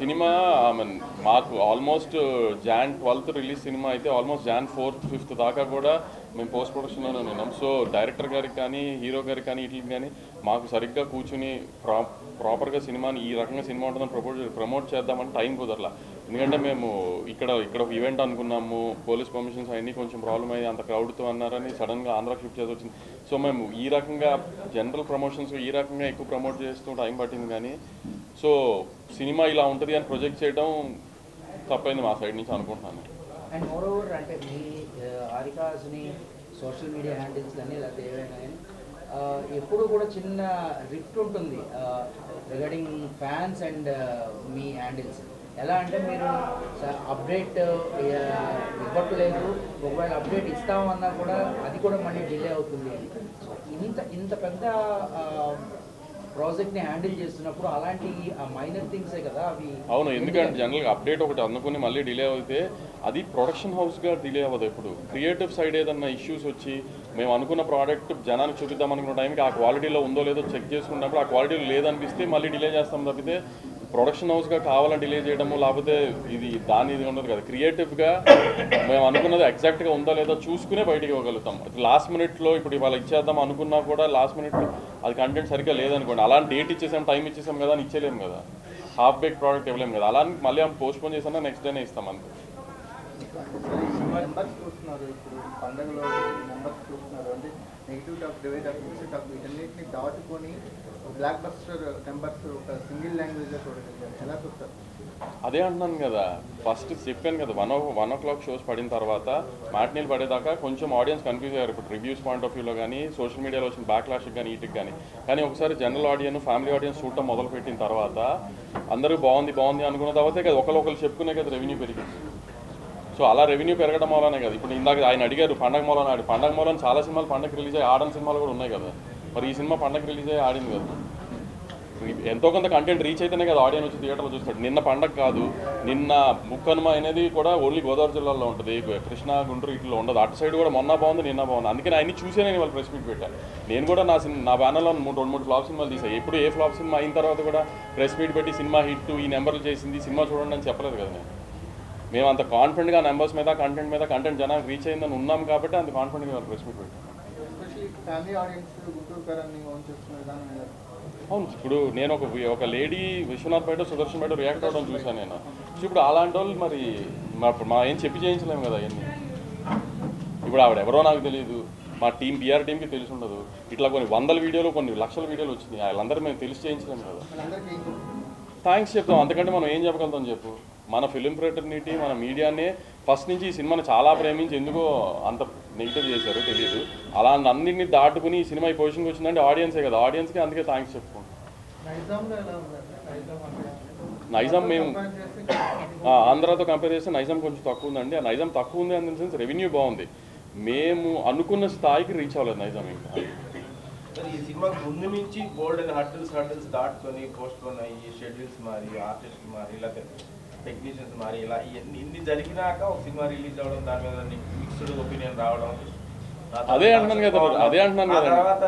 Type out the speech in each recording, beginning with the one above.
Cinema మాకు almost Jan 12th release cinema అయితే almost Jan 4th 5th దాకా కూడా మేము పోస్ట్ ప్రొడక్షన్లోనే ఉన్నాం. సో డైరెక్టర్ గారికి కానీ హీరో గారికి కానీ వీటికి కానీ మాకు సరిగ్గా కూర్చుని ప్రాపర్గా సినిమాని ఈ రకంగా సినిమా ఉంటుందని ప్రమోట్ చేద్దామని టైం కుదరలా. ఎందుకంటే మేము ఇక్కడ ఒక ఈవెంట్ అనుకున్నాము, పోలీస్ పర్మిషన్స్ అవన్నీ కొంచెం ప్రాబ్లం అయ్యి అంత క్రౌడ్తో అన్నారని సడన్గా ఆంధ్రాకి షిఫ్ట్ చేసి వచ్చింది. సో మేము ఈ రకంగా జనరల్ ప్రమోషన్స్ ఈ రకంగా ఎక్కువ ప్రమోట్ చేస్తూ టైం పట్టింది. కానీ సో సినిమా ఇలా ఉంటుంది అని ప్రొజెక్ట్ చేయడం తప్పైంది మా సైడ్ నుంచి అనుకుంటున్నాను. అండ్ మోర్ ఓవర్ అంటే మీ హారికాస్ని సోషల్ మీడియా హ్యాండిల్స్ కానీ లేకపోతే ఏవైనా ఎప్పుడు కూడా చిన్న రిఫ్ట్ ఉంటుంది regarding fans and me handles. ఎలా అంటే మీరు అప్డేట్ ఇవ్వట్లేదు, ఒకవేళ అప్డేట్ ఇస్తామన్నా కూడా అది కూడా మళ్ళీ డిలే అవుతుంది. సో ఇంత పెద్ద ప్రాజెక్ట్ని హ్యాండిల్ చేస్తున్నప్పుడు అలాంటి మైనర్ థింగ్సే కదా అవి. అవును, ఎందుకంటే జనరల్గా అప్డేట్ ఒకటి అందుకుని మళ్ళీ డిలే అయితే అది ప్రొడక్షన్ హౌస్గా డిలే అవ్వదు. ఎప్పుడు క్రియేటివ్ సైడ్ ఏదన్నా ఇష్యూస్ వచ్చి మేము అనుకున్న ప్రోడక్ట్ జనానికి చూపిద్దాం అనుకున్న టైంకి ఆ క్వాలిటీలో ఉందో లేదో చెక్ చేసుకున్నప్పుడు ఆ క్వాలిటీలో లేదనిపిస్తే మళ్ళీ డిలే చేస్తాం తప్పితే ప్రొడక్షన్ హౌస్గా కావాలని డిలే చేయడము లేకపోతే ఇది ఉండదు కదా. క్రియేటివ్గా మేము అనుకున్నది ఎగ్జాక్ట్గా ఉందో లేదో చూసుకునే బయటికి ఇవ్వగలుగుతాం. లాస్ట్ మినిట్లో ఇప్పుడు ఇవాళ ఇచ్చేద్దాం అనుకున్నా కూడా లాస్ట్ మినిట్లో అది కంటెంట్ సరిగ్గా లేదనుకోండి, అలాంటి డేట్ ఇచ్చేసాం టైం ఇచ్చేసాం కదా అని ఇచ్చేలేము కదా, హాఫ్ బేక్ ప్రోడక్ట్ ఇవ్వలేము కదా. అలా మళ్ళీ పోస్ట్ పోన్ చేసినా నెక్స్ట్ డేనే ఇస్తాం అంతే. మెంబర్స్ చూస్తున్నారు, ఇప్పుడు పండుగలో మెంబర్స్ చూస్తున్నారు అంటే negative talk, divide talk, mixed talk వీటన్నిటిని దాటుకొని బ్లాక్ బస్టర్ మెంబర్స్ ఒక సింగిల్ లాంగ్వేజ్లో చూడగలిగారు. ఎలా చూస్తారు? అదే అంటున్నాను కదా, ఫస్ట్ చెప్పాను కదా 1 o'clock షోస్ పడిన తర్వాత మ్యాట్నీలు పడేదాకా కొంచెం ఆడియన్స్ కన్ఫ్యూజ్ అయ్యారు. ఇప్పుడు రివ్యూస్ పాయింట్ ఆఫ్ వ్యూలో కానీ సోషల్ మీడియాలో వచ్చిన బ్యాక్లాష్కి కానీ వీటికి కానీ ఒకసారి జనరల్ ఆడియన్స్ ఫ్యామిలీ ఆడియన్స్ చూడటం మొదలుపెట్టిన తర్వాత అందరూ బాగుంది అనుకున్న తర్వాతే కదా ఒకరు చెప్పుకునే కదా రెవెన్యూ పెరిగింది. సో అలా రెవెన్యూ పెరగడం వల్లనే కదా. ఇప్పుడు ఇందాక ఆయన అడిగారు పండగ మూలన చాలా సినిమాలు పండగ రిలీజ్ అయ్యి ఆడని సినిమాలు కూడా ఉన్నాయి కదా. మరి ఈ సినిమా పండగ రిలీజ్ అయ్యి ఆడింది కదా. ఎంతో కొంత కంటెంట్ రీచ్ అయితేనే కదా ఆడియన్స్ వచ్చి థియేటర్లో చూస్తాడు. నిన్న పండగ కాదు, నిన్న ముక్కనుమ అనేది కూడా ఓన్లీ గోదావరి జిల్లాలో ఉంటుంది, కృష్ణా గుంటూరు ఇట్లో ఉండదు. అటు సైడ్ కూడా మొన్న బాగుంది నిన్న బాగుంది. అందుకని ఆయన్ని చూసే నేను వాళ్ళు ప్రెస్ మీట్ పెట్టాను. నేను కూడా నా బ్యానర్లో 2-3 ఫ్లాప్ సినిమాలు తీసాను. ఎప్పుడు ఏ ఫ్లాప్ సినిమా అయిన తర్వాత కూడా ప్రెస్ మీట్ పెట్టి సినిమా హిట్ ఈ నెంబర్లు చేసింది సినిమా చూడండి అని చెప్పలేదు కదా. మేము అంత కాన్ఫిడెంట్గా నెంబర్స్ మీద కంటెంట్ జనానికి రీచ్ అయిందని ఉన్నాం కాబట్టి అంత కాన్ఫిడెంట్గా వాళ్ళు ప్రెస్ మీట్ పెట్టాం. అవును, ఇప్పుడు నేను ఒక లేడీ విశ్వనాథ్ బయట సుదర్శన్ బయట రియాక్ట్ అవ్వడం చూశాను నేను. ఇప్పుడు అలాంటి వాళ్ళు మరి మా ఏం చెప్పి చేయించలేము కదా అవన్నీ. ఇప్పుడు ఆవిడ ఎవరో నాకు తెలియదు, మా బీఆర్ టీంకి తెలిసి ఉండదు. ఇట్లా కొన్ని 100 వీడియోలు కొన్ని లక్షల వీడియోలు వచ్చినాయి, వాళ్ళందరూ మేము తెలిసి చేయించలేము కదా. థ్యాంక్స్ చెప్తాం, అంతకంటే మనం ఏం చెప్పగలుగుతాం చెప్పు. మన ఫిలిం ఫ్రెటర్నిటీ మన మీడియానే ఫస్ట్ నుంచి ఈ సినిమాని చాలా ప్రేమించి ఎందుకో అంత నెగిటివ్ చేశారు తెలియదు. అలా అన్నింటినీ దాటుకుని ఈ సినిమా ఈ పొజిషన్కి వచ్చిందంటే ఆడియన్సే కదా. ఆడియన్స్కి అందుకే థ్యాంక్స్ చెప్పుకుంటాం. నైజాం మేము ఆంధ్రాతో కంపేర్ చేస్తే నైజాం కొంచెం తక్కువ ఉందండి. ఆ నైజాం తక్కువ ఉంది అన్న సెన్స్ రెవెన్యూ బాగుంది, మేము అనుకున్న స్థాయికి రీచ్ అవ్వలేదు నైజాం. ఇంకా ఈ సినిమాకి ముందు నుంచి బోల్డ్ అండ్ హర్డిల్స్ దాటుకొని పోస్ట్ పోన్ అయ్యి షెడ్యూల్స్ మారి ఆర్టిస్ట్ మారి ఇలా టెక్నీషియన్స్ మారి ఇలా ఇన్ని జరిగినాక ఒక సినిమా రిలీజ్ అవ్వడం, దాని మీద మిక్స్డ్ ఒపీనియన్ రావడం, అదే అంటున్నాను కదా. తర్వాత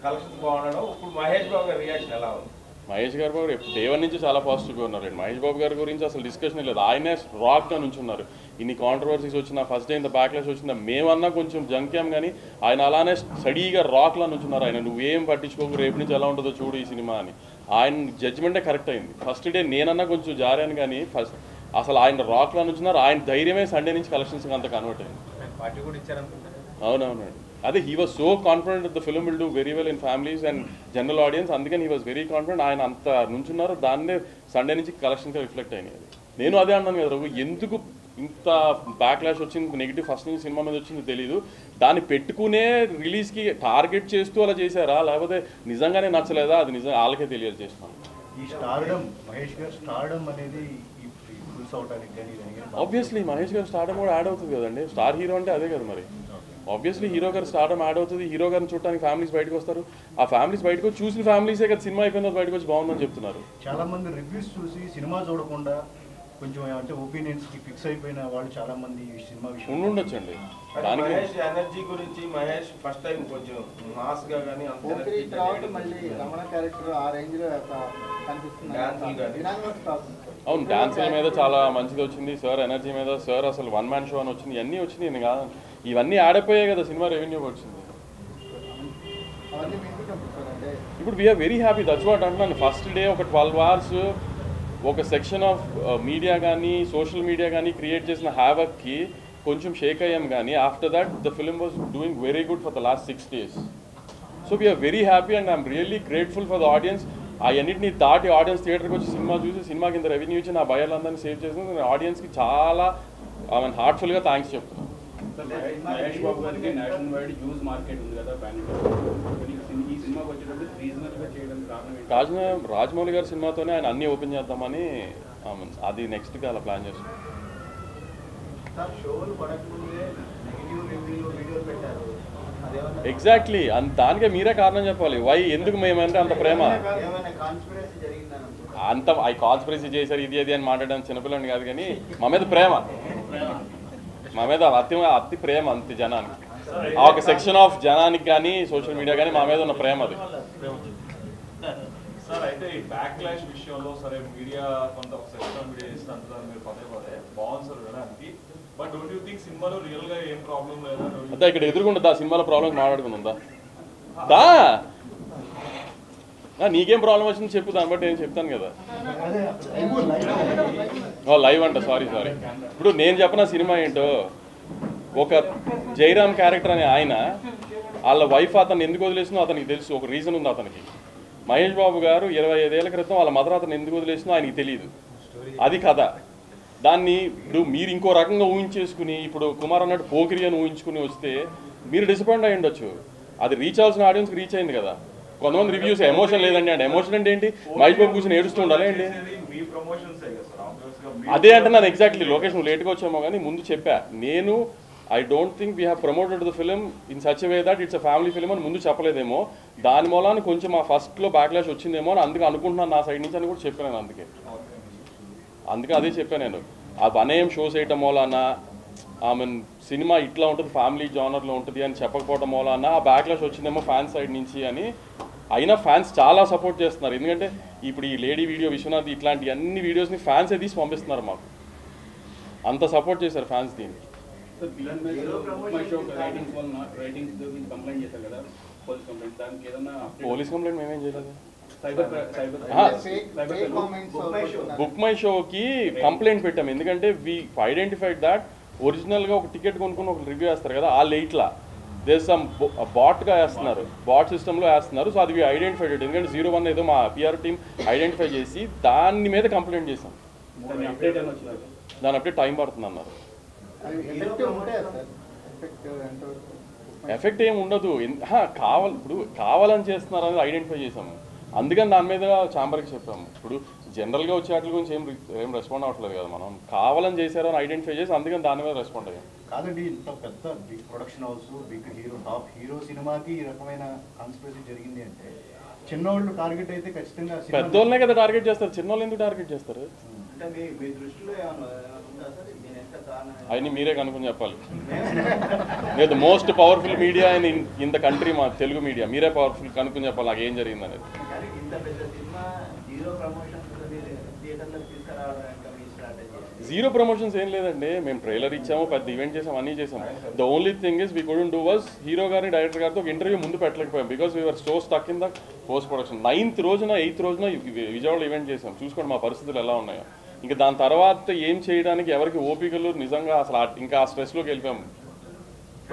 కలెక్షన్స్ బాగుండడం. ఇప్పుడు మహేష్ బాబు గారి రియాక్షన్ ఎలా ఉంది? మహేష్ గారు డే 1 నుంచి చాలా పాజిటివ్గా ఉన్నారు. మహేష్ బాబు గారి గురించి అసలు డిస్కషన్ లేదు. ఆయనే రాక్గా నుంచున్నారు. ఇన్ని కాంట్రవర్సీస్ వచ్చినా ఫస్ట్ డే ఇంత బ్యాక్లాష్ వచ్చినా మేమన్నా కొంచెం జంక్యాం, కానీ ఆయన అలానే స్టడీగా రాక్లా నుంచున్నారు. ఆయన నువ్వేం పట్టించుకోకు, రేపు నుంచి ఎలా ఉంటుందో చూడు ఈ సినిమా అని. ఆయన జడ్జిమెంటే కరెక్ట్ అయింది. ఫస్ట్ డే నేనన్నా కొంచెం జారాను, కానీ అసలు ఆయన రాక్లా నుంచున్నారు. ఆయన ధైర్యమే సండే నుంచి కలెక్షన్స్ అంత కన్వర్ట్ అయింది. అవునవునండి, అదే he was so confident the film will do very well in families and general audience. అందుకని హీ వాజ్ వెరీ కాన్ఫిడెంట్. ఆయన అంత నుంచున్నారు, దాన్నే సండే నుంచి కలెక్షన్గా రిఫ్లెక్ట్ అయినాయి. నేను అదే అన్నాను కదా, ఎందుకు ఇంత బ్యాక్లాష్ వచ్చింది నెగిటివ్ ఫస్ట్ నుంచి సినిమా మీద వచ్చింది తెలియదు. దాన్ని పెట్టుకునే రిలీజ్కి టార్గెట్ చేస్తూ అలా చేశారా, లేకపోతే నిజంగానే నచ్చలేదా, అది నిజంగా వాళ్ళకే తెలియాలి చేస్తున్నాను. ఆబ్వియస్లీ మహేష్ గారు స్టార్డమ్ కూడా యాడ్ అవుతుంది కదండి. స్టార్ హీరో అంటే అదే కదా మరి. ఆబ్వియస్లీ హీరో గారు స్టార్డమ్ యాడ్ అవుతుంది. హీరో గారిని చూడడానికి ఫ్యామిలీస్ బయటకు వస్తారు. ఆ ఫ్యామిలీస్ బయటకు చూసిన ఫ్యామిలీసే కదా సినిమా అయిపోయిన బయటకు వచ్చి బాగుందని చెప్తున్నారు. చాలా మంది రివ్యూస్ చూసి సినిమా చూడకుండా కొంచెం అంటే ఒపీనియన్స్కి ఫిక్స్ అయిపోయిన వాళ్ళు చాలా మంది సినిమా విషయం ఉండొచ్చండి. మహేష్ ఎనర్జీ గురించి మహేష్ ఫస్ట్ టైం కొంచెం మాస్ గా కానీ మళ్ళీ రమణ క్యారెక్టర్ ఆ రేంజ్ లో కనిపిస్తుంది. అవును, డాన్సుల మీద చాలా మంచిది వచ్చింది, సార్ ఎనర్జీ మీద, సార్ అసలు వన్ మ్యాన్ షో అని వచ్చింది, ఇవన్నీ వచ్చింది. ఇన్ని కాదు, ఇవన్నీ ఆడపోయాయి కదా సినిమా రెవెన్యూ వచ్చింది. అవన్నీ వింటున్నప్పుడు సార్ అంటే ఇప్పుడు we're very happy. That's what అంటున్నాను. ఫస్ట్ డే ఒక 12 hours ఒక సెక్షన్ ఆఫ్ మీడియా కానీ సోషల్ మీడియా కానీ క్రియేట్ చేసిన హ్యావక్కి కొంచెం షేక్ అయ్యాం, కానీ after that the film was doing very good for the last 6 days. So we're very happy and I'm really grateful for the audience. అవన్నింటినీ దాటి ఆడియన్స్ థియేటర్కి వచ్చి సినిమా చూసి సినిమాకి ఇంత రెవెన్యూ ఇచ్చి నా భయాలందరినీ సేవ్ చేసిన ఆడియన్స్కి చాలా హార్ట్ఫుల్గా థ్యాంక్స్ చెప్తున్నాను. మహేష్ బాబు గారికి నేషనల్ వైడ్ యూజ్ మార్కెట్ ఉంది కదా, ఈ సినిమాకి వచ్చేటప్పుడు రీజనల్గా చేయడానికి కారణం ఏంటి? రాజమౌళి గారి సినిమాతోనే ఆయన అన్నీ ఓపెన్ చేద్దామని అది నెక్స్ట్కి అలా ప్లాన్ చేస్తున్నాం. సార్ షోలు పడకముందే నెగిటివ్ రివ్యూలు వీడియోలు పెట్టారు, ఎగ్జాక్ట్లీ దానికే మీరే కారణం చెప్పాలి. వై ఎందుకు మేమంటే అంత ప్రేమ, ఏమైనా కాన్స్పిరసీ జరిగిందని అంత ఐ కాన్స్పిరసీ చేశారు ఇది అది అని మాట్లాడడానికి చిన్నపిల్లని కాదు, కానీ మా మీద ప్రేమ, మా మీద అతి ప్రేమ అంతే జనానికి. ఆ ఒక సెక్షన్ ఆఫ్ జనానికి కానీ సోషల్ మీడియా కానీ మా మీద ఉన్న ప్రేమ అది. సార్ అయితే ఈ బ్యాక్ క్లాష్ విషయంలో సరే మీడియా కొంత ఒక సెక్షన్ మీడియా చేస్తే అంటున్నారు మీరు పదే బాగుంది సార్ వినడానికి. బట్ డోంట్ యూ థింక్ సినిమాలో రియల్ గా ఏం ప్రాబ్లం లేదా? అదే ఇక్కడ ఎదురుకుంటుందా సినిమాలో ప్రాబ్లం మాట్లాడుకుందా? దా నీకేం ప్రాబ్లం వచ్చింది చెప్పు, దాన్ని బట్టి నేను చెప్తాను కదా. లైవ్ అంట, సారీ. ఇప్పుడు నేను చెప్పిన సినిమా ఏంటో, ఒక జైరామ్ క్యారెక్టర్ అనే ఆయన వాళ్ళ వైఫ్ అతను ఎందుకు వదిలేసినో అతనికి తెలుసు, ఒక రీజన్ ఉంది అతనికి. మహేష్ బాబు గారు 25 ఏళ్ల క్రితం వాళ్ళ మదర్ అతను ఎందుకు వదిలేసినో ఆయనకి తెలియదు, అది కథ. దాన్ని ఇప్పుడు మీరు ఇంకో రకంగా ఊహించేసుకుని ఇప్పుడు కుమార్ అన్నట్టు పోకిరి అని ఊహించుకుని వస్తే మీరు డిసప్పాయింట్ అయ్యి ఉండొచ్చు. అది రీచ్ అవ్వాల్సిన ఆడియన్స్కి రీచ్ అయింది కదా. కొంతమంది రివ్యూస్ ఎమోషన్ లేదండి అంటే, ఎమోషన్ అంటే ఏంటి? మహేష్ బాబు కూర్చొని ఏడుస్తూ ఉండాలి ఏంటి? అదే అంటే ನಾನು ఎగ్జాక్ట్లీ లొకేషన్ లేట్గా వచ్చామో కానీ ముందు చెప్పా నేను, I don't think we have promoted the film in such way that it's a family film అని ముందు చెప్పలేదేమో, దాని మూలాన్ని కొంచెం ఆ ఫస్ట్లో బ్యాక్లాష్ వచ్చిందేమో అని అందుకే అనుకుంటున్నాను నా సైడ్ నుంచి అని కూడా చెప్పాను. అందుకే అదే చెప్పాను నేను. ఆ వనయం షోస్ వేయటం మూలాన సినిమా ఇట్లా ఉంటుంది ఫ్యామిలీ జానర్లో ఉంటుంది అని చెప్పకపోవడం మూలాన ఆ బ్యాక్లాష్ వచ్చిందేమో ఫ్యాన్స్ సైడ్ నుంచి అని. అయినా ఫ్యాన్స్ చాలా సపోర్ట్ చేస్తున్నారు, ఎందుకంటే ఇప్పుడు ఈ లేడీ వీడియో విశ్వనాథ్ ఇట్లాంటి అన్ని వీడియోస్ని ఫ్యాన్సే తీసి పంపిస్తున్నారు మాకు, అంత సపోర్ట్ చేశారు ఫ్యాన్స్ దీనికి. పోలీస్ కంప్లైంట్ మేమేం చేయలేదు. బుక్ మై షోకి కంప్లైంట్ పెట్టాము, ఎందుకంటే వీ ఐడెంటిఫైడ్ దాట్ ఒరిజినల్గా ఒక టికెట్ కొనుక్కుని ఒక రివ్యూ వేస్తారు కదా, ఆ లేట్లా దేశం బాట్గా వేస్తున్నారు, బాట్ సిస్టంలో వేస్తున్నారు. సో అది వీ ఐడెంటిఫైడ్, ఎందుకంటే 01 ఏదో మా పిఆర్ టీమ్ ఐడెంటిఫై చేసి దాని మీద కంప్లైంట్ చేసాం. దాని అప్డేట్ టైం పడుతుంది అన్నారు. ఎఫెక్ట్ ఏమి ఉండదు, ఇప్పుడు కావాలని చేస్తున్నారు అనేది ఐడెంటిఫై చేసాము, అందుకని దాని మీద ఛాంబర్కి చెప్పాము. ఇప్పుడు జనరల్గా వచ్చే వాటి గురించి ఏం రెస్పాండ్ అవ్వట్లేదు కదా, మనం కావాలని చేశారో అని ఐడెంటిఫై చేసి అందుకని దాని మీద రెస్పాండ్ అయ్యాం. కాదండి, ఇంత పెద్ద big production house, big hero, top hero సినిమాకి ఈ రకమైన కాన్స్పిరసీ జరిగింది అంటే చిన్నోళ్ళు టార్గెట్ అయితే ఖచ్చితంగా పెద్దోళ్ళనే కదా టార్గెట్ చేస్తారు, చిన్నోళ్ళు ఎందుకు టార్గెట్ చేస్తారు? అంటే మీ దృష్టిలో అవన్నీ మీరే కనుక్కొని చెప్పాలి. లేదు most powerful media in the country మా తెలుగు మీడియా, మీరే పవర్ఫుల్ కనుక్కొని చెప్పాలి నాకు ఏం జరిగింది అనేది. జీరో ప్రమోషన్స్ ఏం లేదండి, మేము ట్రైలర్ ఇచ్చాము, పెద్ద ఈవెంట్ చేసాము, అన్నీ చేసాము. The only thing is we couldn't do was hero గారిని డైరెక్టర్ గారితో ఒక ఇంటర్వ్యూ ముందు పెట్టలేకపోయాం, because we're so stuck in the post production. 9th రోజున 8th రోజున విజయవాడలో ఈవెంట్ చేసాం, చూసుకోండి మా పరిస్థితులు ఎలా ఉన్నాయో. ఇంకా దాని తర్వాత ఏం చేయడానికి ఎవరికి ఓపికలు నిజంగా అసలు ఇంకా ఆ స్ట్రెస్లోకి వెళ్ళిపోయాము.